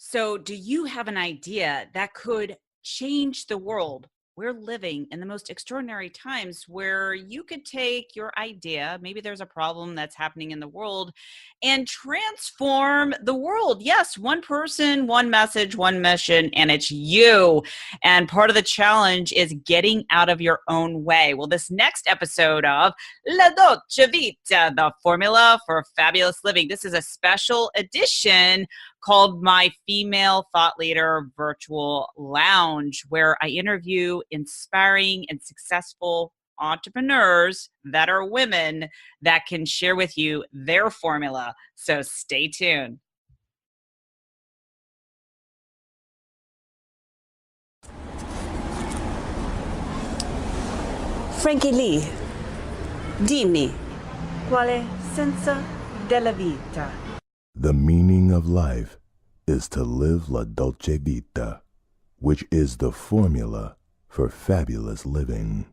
So, do you have an idea that could change the world? We're living in the most extraordinary times where you could take your idea, maybe there's a problem that's happening in the world, and transform the world. Yes, one person, one message, one mission, and it's you. And part of the challenge is getting out of your own way. Well, this next episode of La Dolce Vita, the formula for fabulous living, this is a special edition called my Female Thought Leader Virtual Lounge, where I interview inspiring and successful entrepreneurs that are women that can share with you their formula. So stay tuned. Frankie Lee, dimmi, qual è senso della vita? The meaning of life is to live la dolce vita, which is the formula for fabulous living.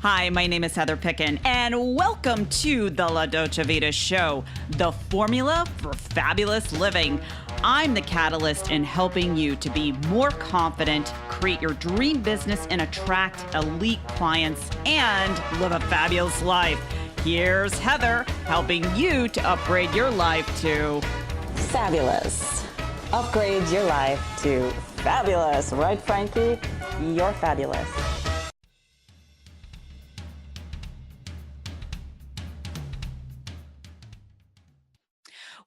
Hi, my name is Heather Picken, and welcome to the La Dolce Vita Show, the formula for fabulous living. I'm the catalyst in helping you to be more confident, create your dream business, and attract elite clients and live a fabulous life. Here's Heather helping you to upgrade your life to Fabulous. Upgrade your life to fabulous. Right, Frankie? You're fabulous.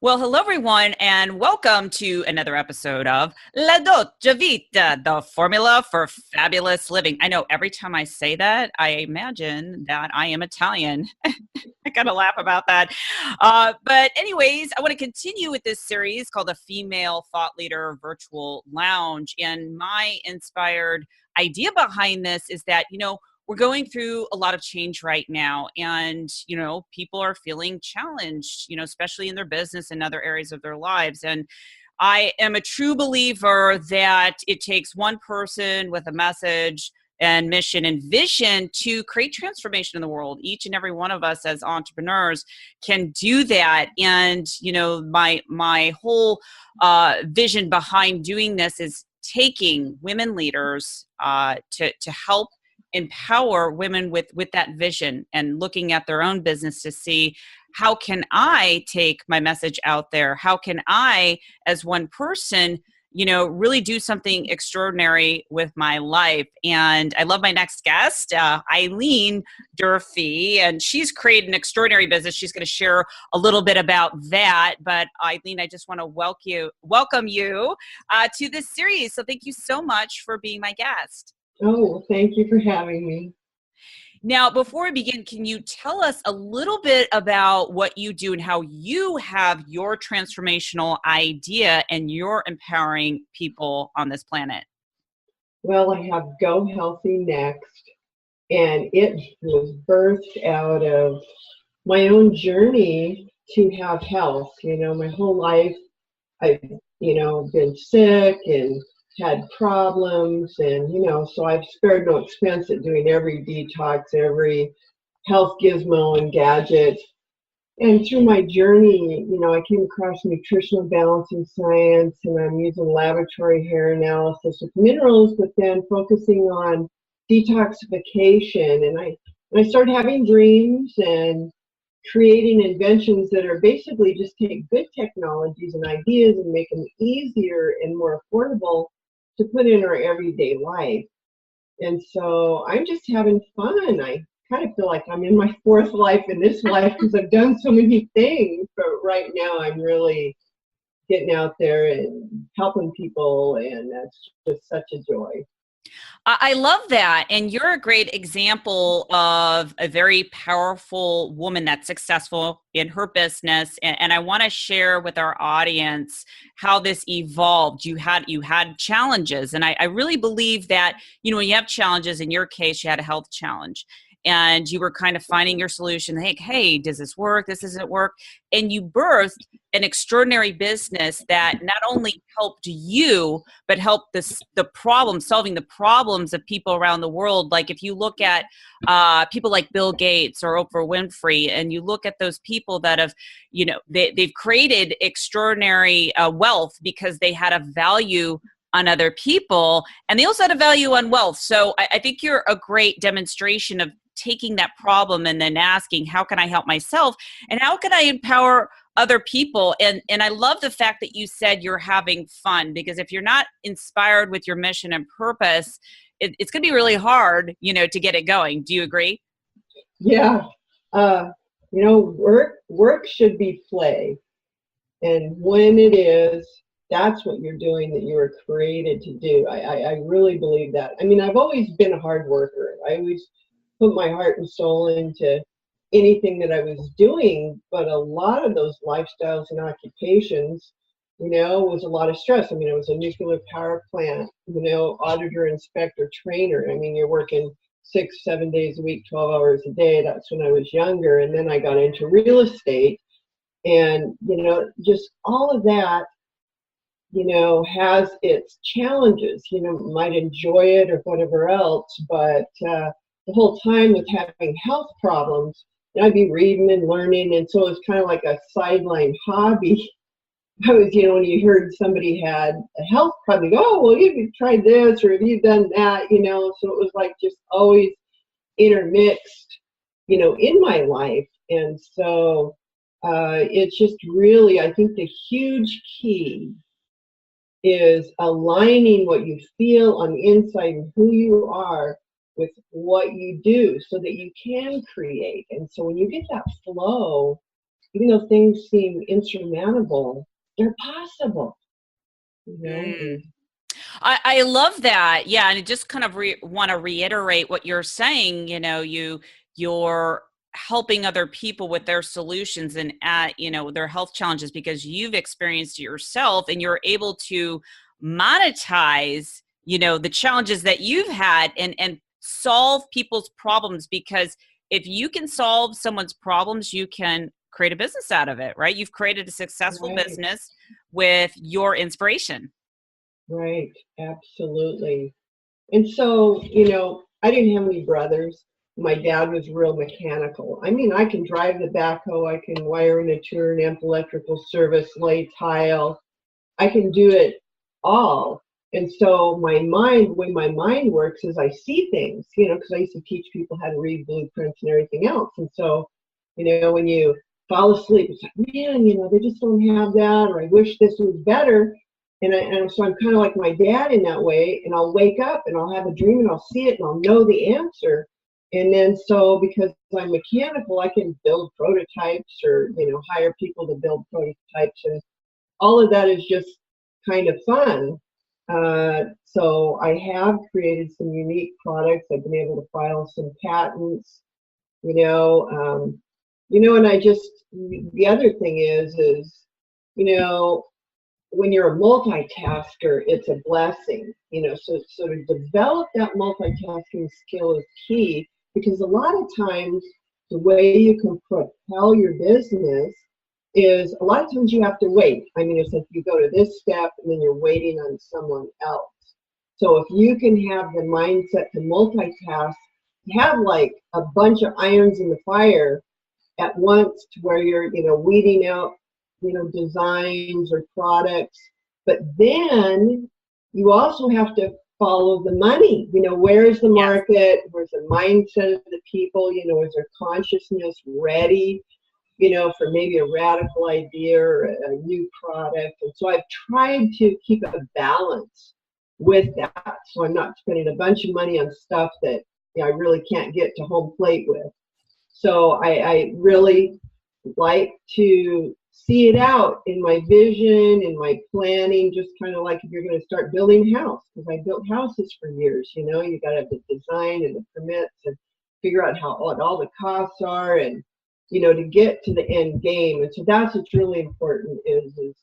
Well, hello, everyone, and welcome to another episode of La Dolce Vita, the formula for fabulous living. I know every time I say that, I imagine that I am Italian. I kind of laugh about that. But anyways, I want to continue with this series called the Female Thought Leader Virtual Lounge. And my inspired idea behind this is that, we're going through a lot of change right now, and, people are feeling challenged, especially in their business and other areas of their lives. And I am a true believer that it takes one person with a message and mission and vision to create transformation in the world. Each and every one of us as entrepreneurs can do that. And, my whole vision behind doing this is taking women leaders to help empower women with that vision and looking at their own business to see, how can I take my message out there? How can I, as one person, really do something extraordinary with my life? And I love my next guest, Eileen Durfee, and she's created an extraordinary business. She's going to share a little bit about that. But Eileen, I just want to welcome you to this series. So thank you so much for being my guest. Oh, thank you for having me. Now, before we begin, can you tell us a little bit about what you do and how you have your transformational idea and you're empowering people on this planet? Well, I have Go Healthy Next, and it was birthed out of my own journey to have health. My whole life I've, been sick and had problems, and so I've spared no expense at doing every detox, every health gizmo and gadget. And through my journey, I came across Nutritional Balancing Science, and I'm using laboratory hair analysis with minerals, but then focusing on detoxification. And I started having dreams and creating inventions that are basically just take good technologies and ideas and make them easier and more affordable to put in our everyday life. And so I'm just having fun. I kind of feel like I'm in my fourth life in this life because I've done so many things, but right now I'm really getting out there and helping people, and that's just such a joy. I love that. And you're a great example of a very powerful woman that's successful in her business. And I want to share with our audience how this evolved. You had challenges. And I really believe that, when you have challenges, in your case, you had a health challenge. and you were kind of finding your solution. Hey, does this work? This doesn't work. And you birthed an extraordinary business that not only helped you, but helped solving the problems of people around the world. Like if you look at people like Bill Gates or Oprah Winfrey, and you look at those people that have, they've created extraordinary wealth because they had a value on other people, and they also had a value on wealth. So I think you're a great demonstration of taking that problem and then asking, how can I help myself, and how can I empower other people? And I love the fact that you said you're having fun, because if you're not inspired with your mission and purpose, it's going to be really hard, to get it going. Do you agree? Yeah. Work should be play. And when it is, that's what you're doing that you were created to do. I really believe that. I mean, I've always been a hard worker. I always put my heart and soul into anything that I was doing, but a lot of those lifestyles and occupations, was a lot of stress. I mean, it was a nuclear power plant, auditor, inspector, trainer. I mean, you're working 6-7 days a week, 12 hours a day. That's when I was younger. And then I got into real estate, and, just all of that, has its challenges. Might enjoy it or whatever else, but the whole time with having health problems, I'd be reading and learning, and so it was kind of like a sideline hobby. I was, when you heard somebody had a health problem, you go, oh, well, you've tried this, or have you done that, so it was like just always intermixed, in my life. And so it's just really, I think the huge key is aligning what you feel on the inside and who you are with what you do, so that you can create. And so when you get that flow, even though things seem insurmountable, they're possible. I love that. Yeah, and I just kind of want to reiterate what you're saying. You're helping other people with their solutions and their health challenges, because you've experienced it yourself, and you're able to monetize the challenges that you've had and solve people's problems. Because if you can solve someone's problems, you can create a business out of it, right? You've created a successful business with your inspiration. Right, absolutely. And so, I didn't have any brothers. My dad was real mechanical. I mean, I can drive the backhoe, I can wire in a turn, amp electrical service, lay tile. I can do it all. And so way my mind works is I see things, because I used to teach people how to read blueprints and everything else. And so, when you fall asleep, it's like, man, they just don't have that, or I wish this was better. And so I'm kind of like my dad in that way, and I'll wake up and I'll have a dream and I'll see it and I'll know the answer. And then so because I'm mechanical, I can build prototypes or, hire people to build prototypes. And all of that is just kind of fun. So I have created some unique products. I've been able to file some patents, and the other thing is, when you're a multitasker, it's a blessing, so to develop that multitasking skill is key, because a lot of times the way you can propel your business is a lot of times you have to wait. I mean, it's like you go to this step and then you're waiting on someone else. So if you can have the mindset to multitask, have like a bunch of irons in the fire at once, to where you're, weeding out, designs or products, but then you also have to follow the money. Where's the market? Where's the mindset of the people? Is their consciousness ready, for maybe a radical idea or a new product? And so I've tried to keep a balance with that, so I'm not spending a bunch of money on stuff that I really can't get to home plate with. So I really like to see it out in my vision, in my planning, just kind of like if you're going to start building a house, because I built houses for years. You got to have the design and the permits and figure out what all the costs are, and to get to the end game. And so that's what's really important is to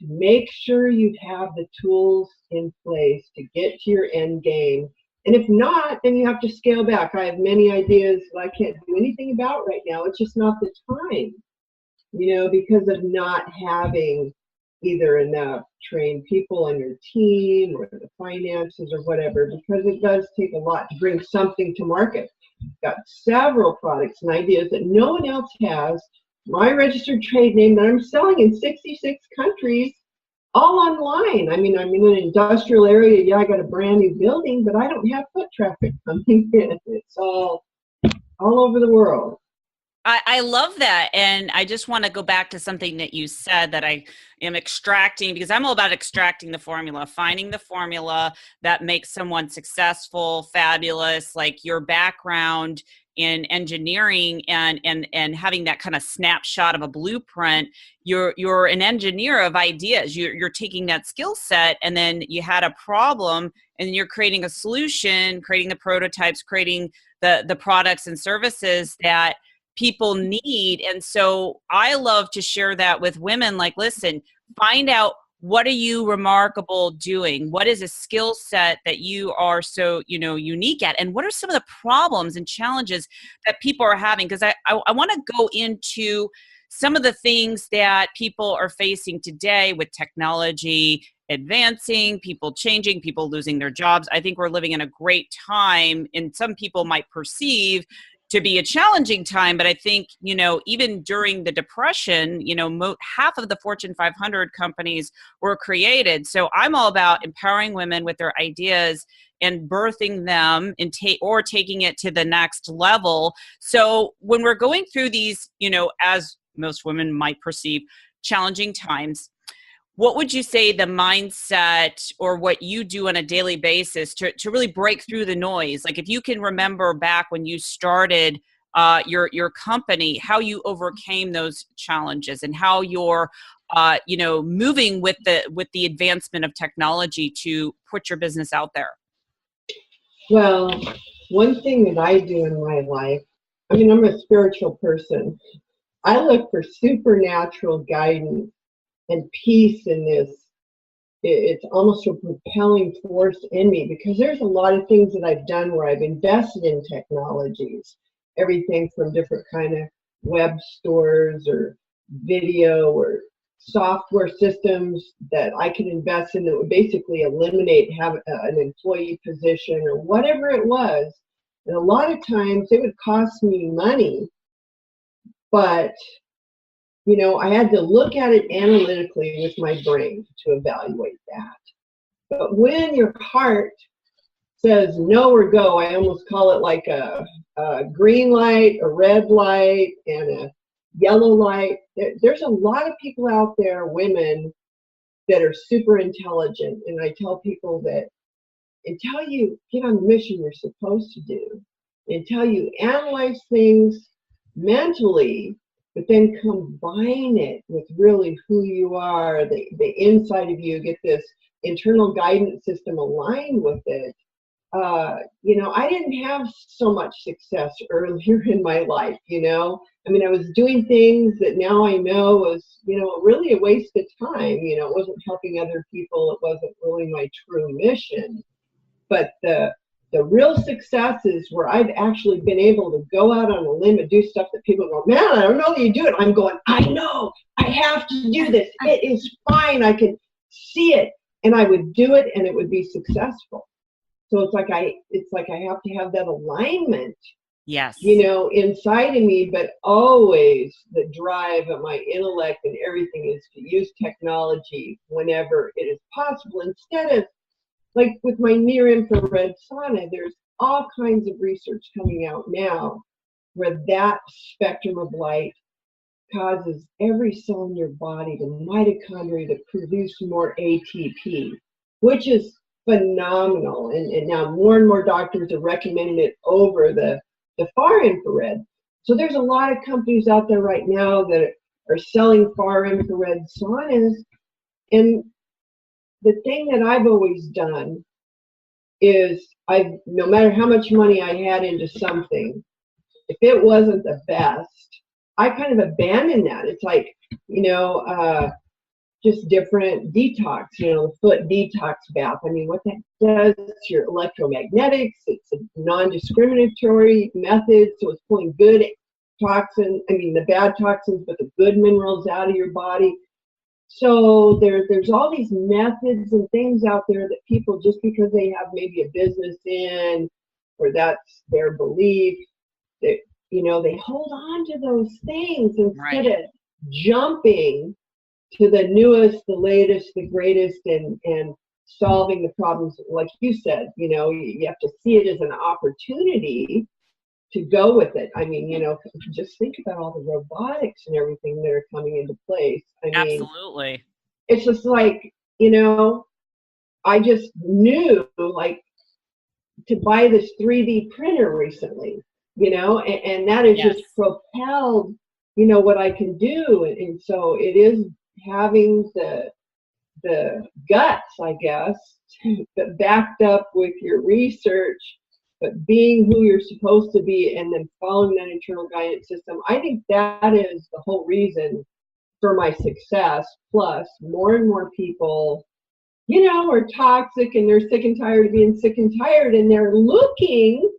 make sure you have the tools in place to get to your end game, And if not, then you have to scale back. I have many ideas that I can't do anything about right now. It's just not the time, because of not having either enough trained people on your team or the finances or whatever, because it does take a lot to bring something to market. Got several products and ideas that no one else has. My registered trade name that I'm selling in 66 countries, all online. I mean, I'm in an industrial area. Yeah, I got a brand new building, but I don't have foot traffic coming in. It's all over the world. I love that. And I just want to go back to something that you said that I am extracting, because I'm all about extracting the formula, finding the formula that makes someone successful, fabulous, like your background in engineering and having that kind of snapshot of a blueprint. You're an engineer of ideas. You're taking that skill set, and then you had a problem, and you're creating a solution, creating the prototypes, creating the products and services that people need. And so I love to share that with women, like, listen, find out, what are you remarkable doing? What is a skill set that you are so, unique at? And what are some of the problems and challenges that people are having? Because I want to go into some of the things that people are facing today with technology advancing, people changing, people losing their jobs. I think we're living in a great time, and some people might perceive to be a challenging time, but I think, even during the Depression, half of the Fortune 500 companies were created. So I'm all about empowering women with their ideas and birthing them and taking it to the next level. So when we're going through these, as most women might perceive, challenging times, what would you say the mindset or what you do on a daily basis to really break through the noise? Like, if you can remember back when you started your company, how you overcame those challenges and how you're moving with the advancement of technology to put your business out there. Well, one thing that I do in my life, I'm a spiritual person. I look for supernatural guidance and peace in this. It's almost a propelling force in me, because there's a lot of things that I've done where I've invested in technologies, everything from different kind of web stores or video or software systems that I could invest in that would basically eliminate an employee position or whatever it was. And a lot of times it would cost me money, but I had to look at it analytically with my brain to evaluate that. But when your heart says no or go, I almost call it like a green light, a red light, and a yellow light. There's a lot of people out there, women, that are super intelligent. And I tell people that until you get on the mission you're supposed to do, until you analyze things mentally, but then combine it with really who you are, the inside of you, get this internal guidance system aligned with it. I didn't have so much success earlier in my life, I was doing things that now I know was, really a waste of time. It wasn't helping other people. It wasn't really my true mission. But the real successes where I've actually been able to go out on a limb and do stuff that people go, man, I don't know that you do it. I'm going, I know, I have to do this. It is fine. I can see it. And I would do it and it would be successful. So it's like I have to have that alignment, yes, inside of me, but always the drive of my intellect and everything is to use technology whenever it is possible, instead of, like with my near infrared sauna, there's all kinds of research coming out now where that spectrum of light causes every cell in your body, the mitochondria, to produce more ATP, which is phenomenal. And now more and more doctors are recommending it over the far infrared. So there's a lot of companies out there right now that are selling far infrared saunas. And the thing that I've always done is no matter how much money I had into something, if it wasn't the best, I kind of abandoned that. It's like, just different detox, the foot detox bath. I mean, what that does to your electromagnetics, it's a non-discriminatory method, so it's pulling good the bad toxins, but the good minerals out of your body. So there's all these methods and things out there that people, just because they have maybe a business in, or that's their belief, that, they hold on to those things instead of jumping to the newest, the latest, the greatest, and solving the problems. Like you said, you have to see it as an opportunity to go with it. I mean, just think about all the robotics and everything that are coming into place. I mean, absolutely. It's just like, I just knew, like, to buy this 3D printer recently, and that has just propelled, what I can do. And so it is having the guts, I guess, but backed up with your research, but being who you're supposed to be and then following that internal guidance system. I think that is the whole reason for my success. Plus, more and more people, are toxic and they're sick and tired of being sick and tired, and they're looking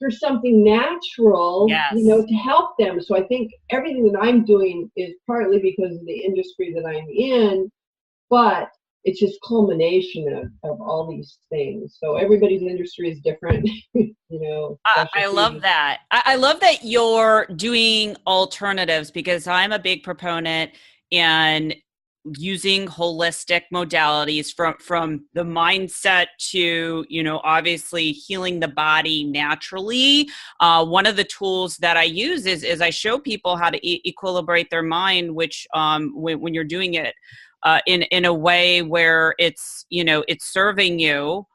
for something natural, to help them. So I think everything that I'm doing is partly because of the industry that I'm in, but it's just culmination of all these things. So everybody's industry is different, I love that. I love that you're doing alternatives, because I'm a big proponent in using holistic modalities from the mindset to, obviously healing the body naturally. One of the tools that I use is I show people how to equilibrate their mind, which when you're doing it in a way where it's, it's serving you,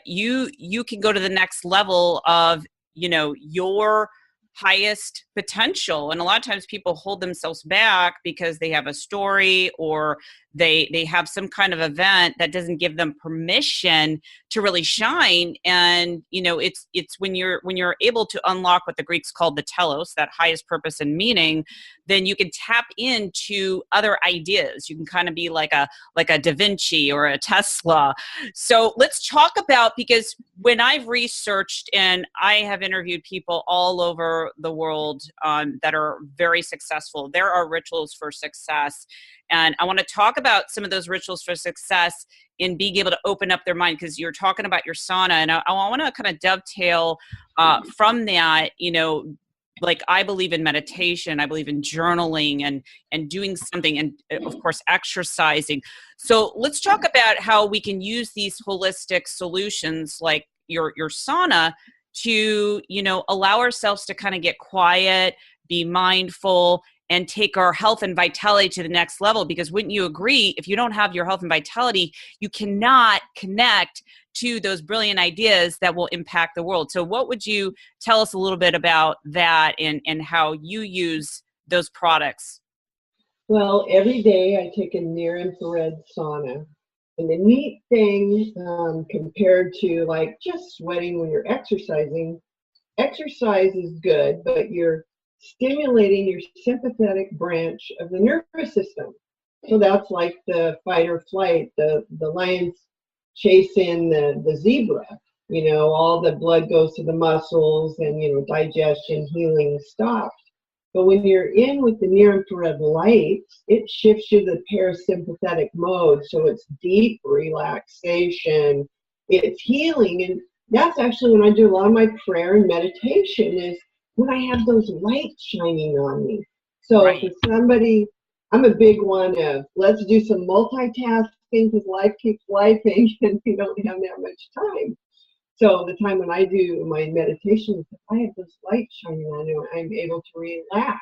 you can go to the next level of, your highest potential. And a lot of times people hold themselves back because they have a story, or they have some kind of event that doesn't give them permission to really shine. And it's when you're able to unlock what the Greeks called the telos, that highest purpose and meaning, then you can tap into other ideas. You can kind of be like a Da Vinci or a Tesla. So let's talk about, because when I've researched and I have interviewed people all over the world that are very successful, there are rituals for success. And I want to talk about some of those rituals for success in being able to open up their mind, because you're talking about your sauna. And I want to kind of dovetail from that, like, I believe in meditation, I believe in journaling and doing something, and of course exercising. So let's talk about how we can use these holistic solutions like your sauna to, allow ourselves to kind of get quiet, be mindful, and take our health and vitality to the next level. Because wouldn't you agree, if you don't have your health and vitality, you cannot connect to those brilliant ideas that will impact the world. So what would you tell us a little bit about that and how you use those products? Well, every day I take a near infrared sauna. And the neat thing, compared to like just sweating when you're exercising, exercise is good, but you're stimulating your sympathetic branch of the nervous system. So that's like the fight or flight, the lion's chasing the zebra. All the blood goes to the muscles, and digestion, healing stops. But when you're in with the near infrared light, it shifts you to the parasympathetic mode. So it's deep relaxation, it's healing. And that's actually when I do a lot of my prayer and meditation, is when I have those lights shining on me. So for somebody, I'm a big one of, let's do some multitasking, because life keeps lifing and you don't have that much time. So the time when I do my meditation, I have those lights shining on me, I'm able to relax.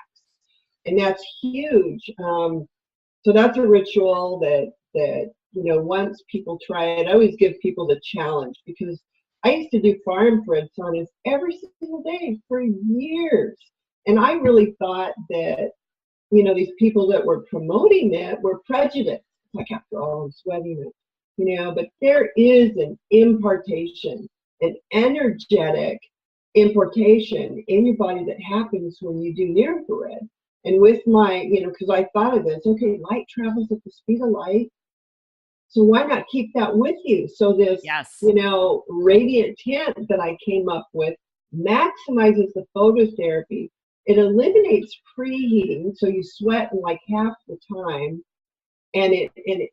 And that's huge. So that's a ritual that once people try it, I always give people the challenge, because I used to do far infrared saunas every single day for years. And I really thought that, these people that were promoting it were prejudiced. Like, after all, I'm sweating it, but there is an impartation, an energetic importation in your body that happens when you do near infrared. And with my, because I thought of this, okay, light travels at the speed of light. So why not keep that with you? So this, Yes. radiant tent that I came up with maximizes the phototherapy. It eliminates preheating, so you sweat in like half the time, and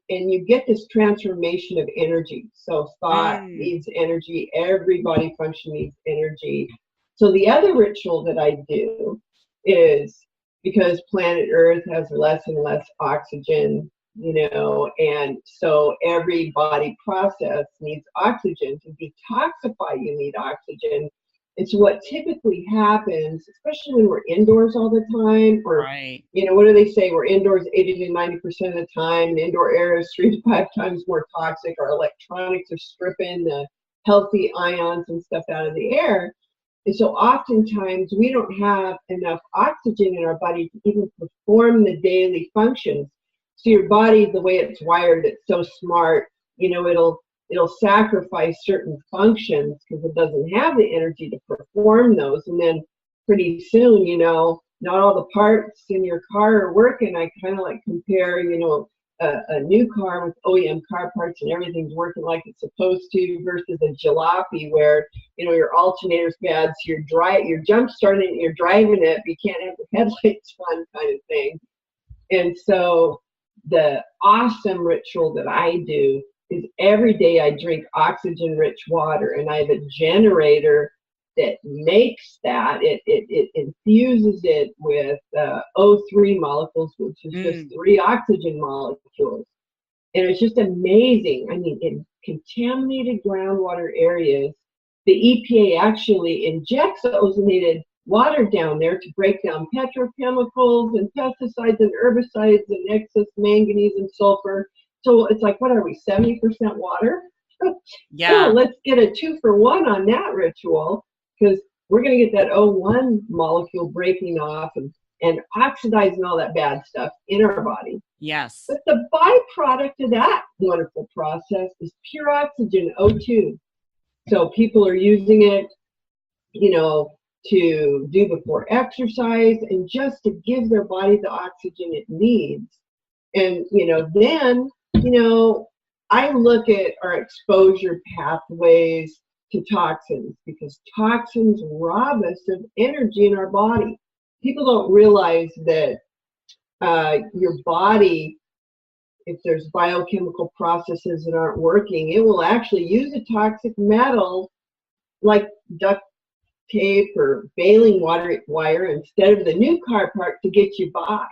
you get this transformation of energy. So thought needs energy, every body function needs energy. So the other ritual that I do is, because planet Earth has less and less oxygen, and so every body process needs oxygen. To detoxify, you need oxygen. It's what typically happens, especially when we're indoors all the time, or, right. What do they say? We're indoors 80 to 90% of the time. The indoor air is 3 to 5 times more toxic. Our electronics are stripping the healthy ions and stuff out of the air. And so oftentimes we don't have enough oxygen in our body to even perform the daily functions. So your body, the way it's wired, it's so smart, it'll sacrifice certain functions because it doesn't have the energy to perform those. And then pretty soon, not all the parts in your car are working. I kind of like compare, a new car with OEM car parts and everything's working like it's supposed to, versus a jalopy where, your alternator's bad, so you're jump starting it, you're driving it, but you can't have the headlights on, kind of thing. And so the awesome ritual that I do is every day I drink oxygen-rich water, and I have a generator that makes that. It infuses it with O3 molecules, which is just 3 oxygen molecules. And it's just amazing. I mean, in contaminated groundwater areas, the EPA actually injects ozonated water down there to break down petrochemicals and pesticides and herbicides and excess manganese and sulfur. So it's like, what are we, 70% water? Yeah. So let's get a 2-for-1 on that ritual, because we're going to get that O1 molecule breaking off and oxidizing all that bad stuff in our body. Yes. But the byproduct of that wonderful process is pure oxygen, O2. So people are using it, to do before exercise and just to give their body the oxygen it needs. And, then, I look at our exposure pathways to toxins, because toxins rob us of energy in our body. People don't realize that your body, if there's biochemical processes that aren't working, it will actually use a toxic metal like duct tape or baling wire instead of the new car part to get you by.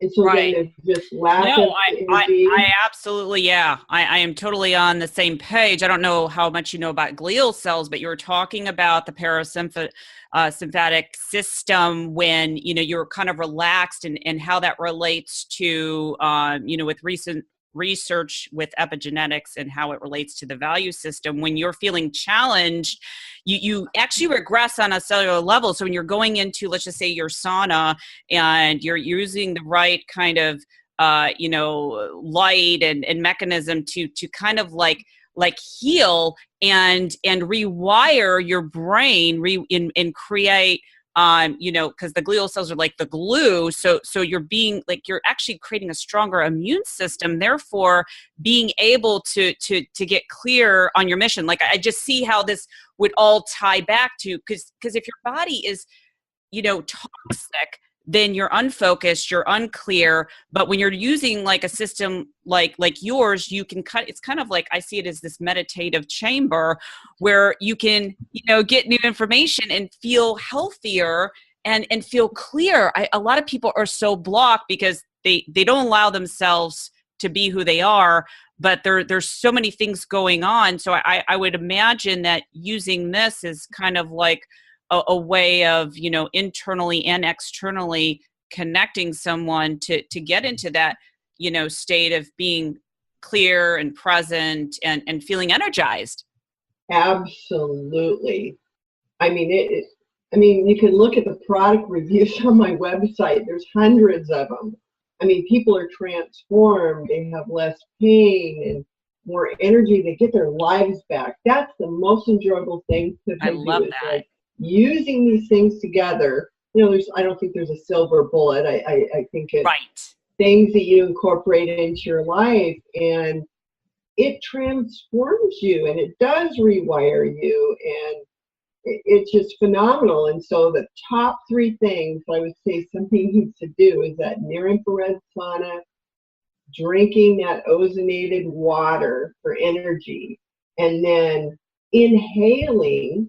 And so then there's just lack of energy. I absolutely, yeah. I am totally on the same page. I don't know how much you know about glial cells, but you were talking about the parasympathetic system when, you're kind of relaxed, and how that relates to, with recent research with epigenetics and how it relates to the value system. When you're feeling challenged, you actually regress on a cellular level. So when you're going into, let's just say, your sauna, and you're using the right kind of light and mechanism to kind of like heal and rewire your brain and create because the glial cells are like the glue. So you're actually creating a stronger immune system, therefore being able to get clear on your mission. Like, I just see how this would all tie back to, because if your body is, toxic, then you're unfocused, you're unclear. But when you're using like a system like yours, you can it's kind of like, I see it as this meditative chamber where you can, get new information and feel healthier and feel clear. A lot of people are so blocked because they don't allow themselves to be who they are, but there's so many things going on. So I would imagine that using this is kind of like a way of, internally and externally connecting someone to get into that, state of being clear and present and feeling energized. Absolutely. I mean, you can look at the product reviews on my website. There's hundreds of them. I mean, people are transformed. They have less pain and more energy. They get their lives back. That's the most enjoyable thing to do. I love that. Like using these things together I don't think there's a silver bullet. I think it's Right. things that you incorporate into your life, and it transforms you, and it does rewire you, and it's just phenomenal. And so the top three things I would say somebody needs to do is that near infrared sauna, drinking that ozonated water for energy, and then inhaling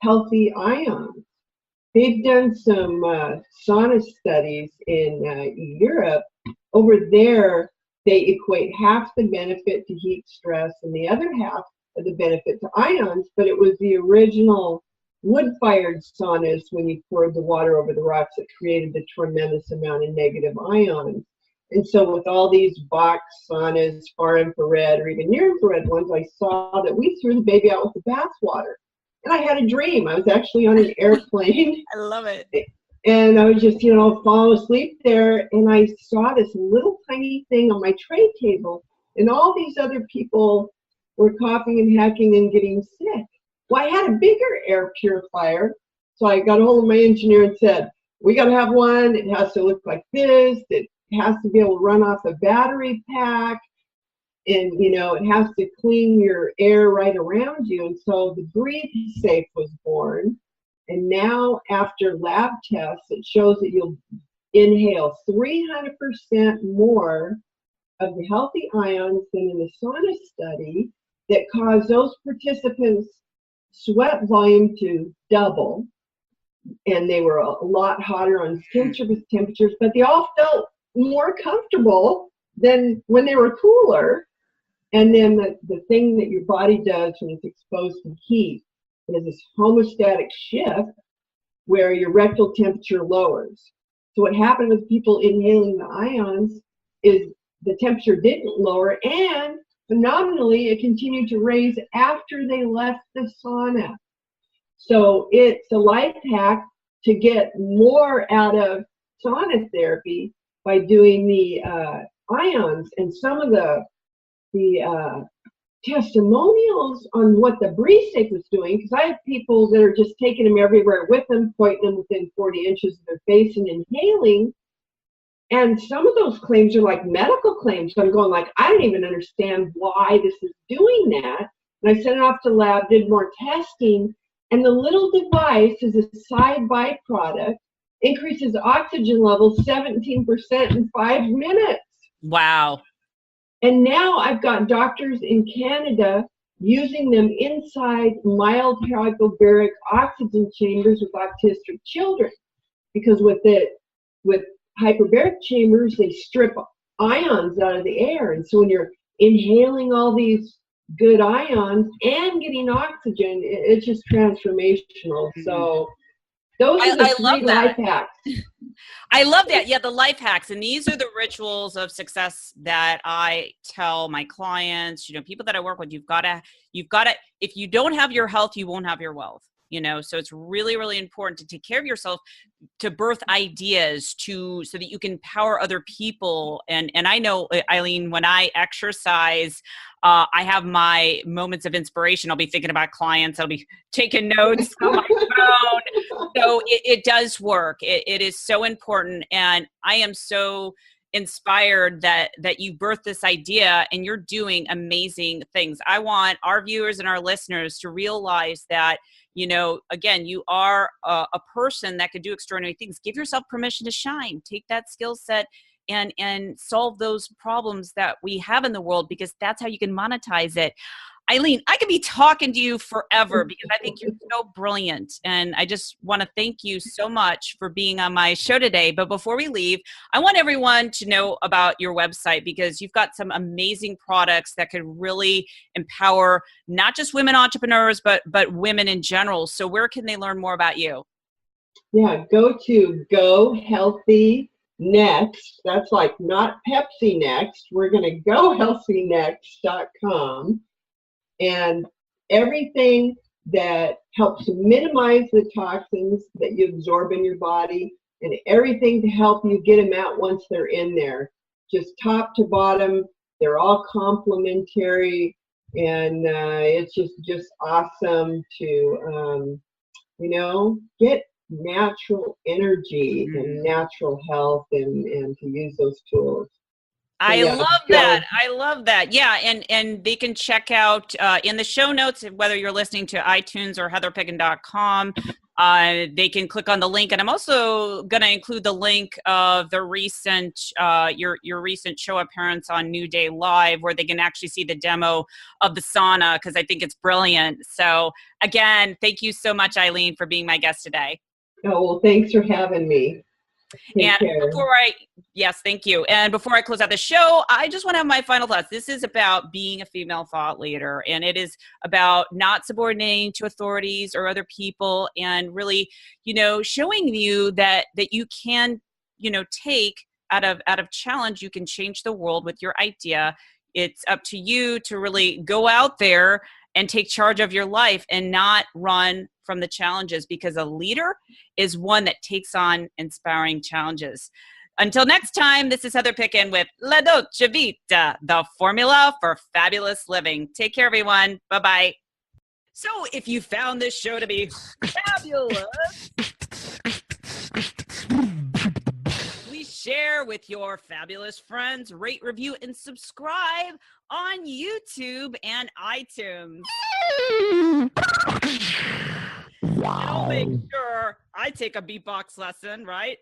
healthy ions. They've done some sauna studies in Europe. Over there, they equate half the benefit to heat stress and the other half of the benefit to ions, but it was the original wood-fired saunas when you poured the water over the rocks that created the tremendous amount of negative ions. And so with all these box saunas, far infrared or even near infrared ones, I saw that we threw the baby out with the bathwater. And I had a dream. I was actually on an airplane. I love it. And I was just, falling asleep there. And I saw this little tiny thing on my tray table. And all these other people were coughing and hacking and getting sick. Well, I had a bigger air purifier. So I got a hold of my engineer and said, we got to have one. It has to look like this. It has to be able to run off a battery pack. And, it has to clean your air right around you. And so the Breathe Safe was born. And now after lab tests, it shows that you'll inhale 300% more of the healthy ions than in the sauna study that caused those participants' sweat volume to double. And they were a lot hotter on skin surface temperatures, but they all felt more comfortable than when they were cooler. And then the thing that your body does when it's exposed to heat is this homeostatic shift where your rectal temperature lowers. So what happened with people inhaling the ions is the temperature didn't lower, and phenomenally it continued to raise after they left the sauna. So it's a life hack to get more out of sauna therapy by doing the ions. And some of the testimonials on what the Breathe Safe was doing, because I have people that are just taking them everywhere with them, pointing them within 40 inches of their face and inhaling. And some of those claims are like medical claims. So I'm going like, I don't even understand why this is doing that. And I sent it off to lab, did more testing, and the little device is a side byproduct, increases oxygen levels 17% in 5 minutes. Wow. And now I've got doctors in Canada using them inside mild hypobaric oxygen chambers with autistic children. Because with hyperbaric chambers, they strip ions out of the air. And so when you're inhaling all these good ions and getting oxygen, it's just transformational. So those are the three life hacks. I love that. Yeah, the life hacks. And these are the rituals of success that I tell my clients, people that I work with. You've got to, if you don't have your health, you won't have your wealth. So it's really, really important to take care of yourself, to birth ideas, so that you can empower other people. And I know, Eileen, when I exercise, I have my moments of inspiration. I'll be thinking about clients. I'll be taking notes on my phone. So it does work. It is so important. And I am so inspired that you birthed this idea and you're doing amazing things. I want our viewers and our listeners to realize that, again, you are a person that could do extraordinary things. Give yourself permission to shine. Take that skill set and solve those problems that we have in the world, because that's how you can monetize it. Eileen, I could be talking to you forever because I think you're so brilliant. And I just want to thank you so much for being on my show today. But before we leave, I want everyone to know about your website, because you've got some amazing products that could really empower not just women entrepreneurs, but women in general. So where can they learn more about you? Yeah, go to Go Healthy Next. That's like not Pepsi Next. We're going to gohealthynext.com. And everything that helps minimize the toxins that you absorb in your body, and everything to help you get them out once they're in there. Just top to bottom, they're all complementary, and it's just awesome to, get natural energy and natural health and to use those tools. I love that. I love that. Yeah, and they can check out in the show notes, whether you're listening to iTunes or heatherpicken.com, they can click on the link. And I'm also going to include the link of the recent your recent show appearance on New Day Live, where they can actually see the demo of the sauna, because I think it's brilliant. So again, thank you so much, Eileen, for being my guest today. Oh, well, thanks for having me. And yes, thank you. And before I close out the show, I just want to have my final thoughts. This is about being a female thought leader, and it is about not subordinating to authorities or other people, and really, showing you that you can, take out of challenge, you can change the world with your idea. It's up to you to really go out there and take charge of your life and not run from the challenges, because a leader is one that takes on inspiring challenges. Until next time, this is Heather Picken with La Dolce Vita, the formula for fabulous living. Take care, everyone. Bye-bye. So if you found this show to be fabulous, please share with your fabulous friends, rate, review, and subscribe on YouTube and iTunes. And I'll make sure I take a beatbox lesson, right?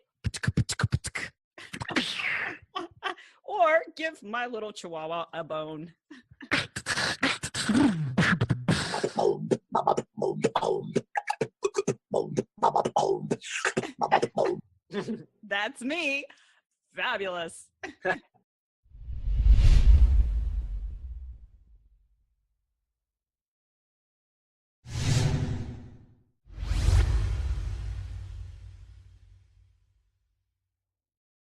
Or give my little chihuahua a bone. That's me. Fabulous.